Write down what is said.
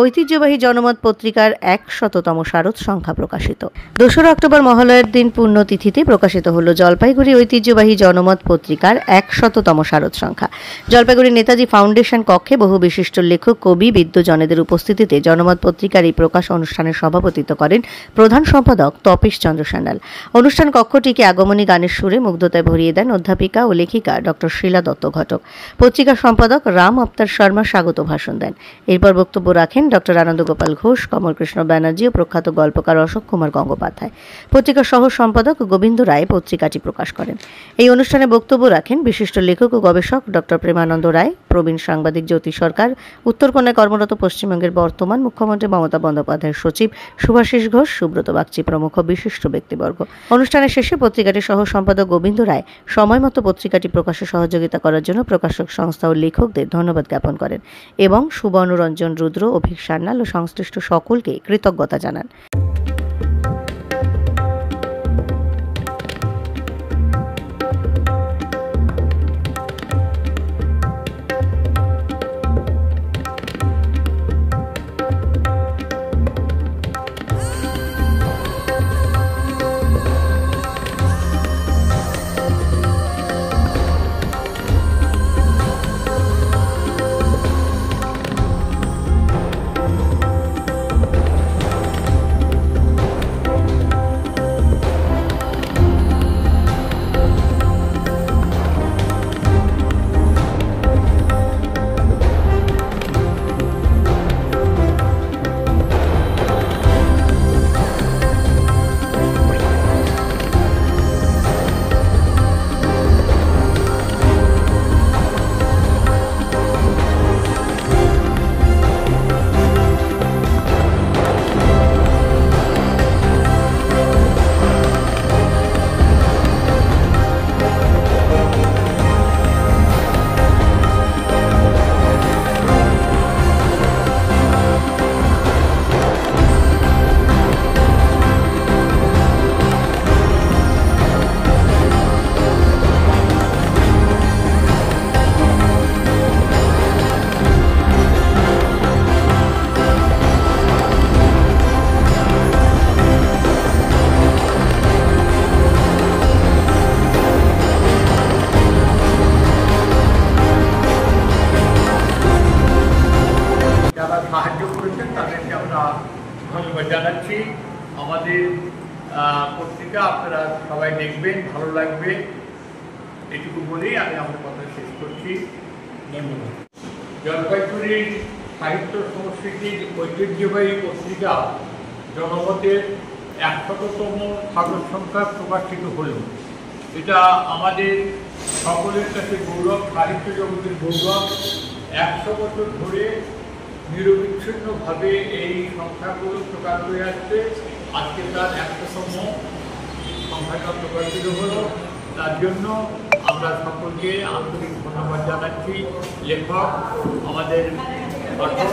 ঐতিহ্যবাহী জনমত পত্রিকার ১০০তম শারদ সংখ্যা প্রকাশিত। ২রা অক্টোবর মহালয়ার দিন পুণ্যতিথিতে প্রকাশিত হল জলপাইগুড়ি ঐতিহ্যবাহী জনমত পত্রিকার ১০০তম শারদ সংখ্যা। জলপাইগুড়ি নেতাজি ফাউন্ডেশন কক্ষে বহু বিশিষ্ট লেখক, কবি, বিদ্বজনেদের উপস্থিতিতে জনমত পত্রিকার এই প্রকাশ অনুষ্ঠানের সভাপতিত্ব করেন প্রধান সম্পাদক তপেশ চন্দ্র সান্যাল। অনুষ্ঠান কক্ষটিকে আগমনী গানের সুরে মুগ্ধতায় ভরিয়ে দেন অধ্যাপিকা ও লেখিকা ডক্টর শীলা দত্ত ঘটক। পত্রিকা সম্পাদক রাম আফতার শর্মা স্বাগত ভাষণ দেন। এরপর বক্তব্য রাখেন ডক্টর আনন্দ গোপাল ঘোষ, কমলকৃষ্ণ ব্যানার্জি ও প্রখ্যাত গল্পকার অশোক কুমার গঙ্গোপাধ্যায়। পত্রিকার সহ সম্পাদক গোবিন্দ রায় পত্রিকাটি প্রকাশ করেন। এই অনুষ্ঠানে বক্তব্য রাখেন বিশিষ্ট লেখক ও গবেষক ডক্টর প্রেমানন্দ রায়, প্রবীণ সাংবাদিক জ্যোতি সরকার, উত্তরকন্যায় কর্মরত পশ্চিমবঙ্গের বর্তমান মুখ্যমন্ত্রী মমতা বন্দ্যোপাধ্যায়ের সচিব শুভাশিস ঘোষ, সুব্রত বাগচি প্রমুখ বিশিষ্ট ব্যক্তিবর্গ। অনুষ্ঠানের শেষে পত্রিকাটির সহ সম্পাদক গোবিন্দ রায় সময়মতো পত্রিকাটি প্রকাশে সহযোগিতা করার জন্য প্রকাশক সংস্থা ও লেখকদের ধন্যবাদ জ্ঞাপন করেন এবং সুবর্ণরঞ্জন রুদ্র, অভিক সান্যাল ও সংশ্লিষ্ট সকলকে কৃতজ্ঞতা জানান। সাহায্য করেছেন তাদেরকে আমরা ধন্যবাদ জানাচ্ছি। আমাদের পত্রিকা আপনারা সবাই দেখবেন, ভালো লাগবে, এটুকু বলেই আমি আমার কথা শেষ করছি। ধন্যবাদ। জলপাইগুড়ির সাহিত্য সংস্কৃতির ঐতিহ্যবাহী পত্রিকা জনমতের ১০০তম শারদ সংখ্যা প্রকাশিত হল। এটা আমাদের সকলের কাছে গৌরব, সাহিত্য জগতের গৌরব। ১০০ বছর ধরে নিরবিচ্ছিন্নভাবে এই সংখ্যাগুলো প্রকাশ হয়ে আসছে। আজকে তার ১০০তম সংখ্যাটা প্রকাশিত হলো। তার জন্য আমরা সকলকে আন্তরিক ধন্যবাদ জানাচ্ছি। লেখক, আমাদের পাঠক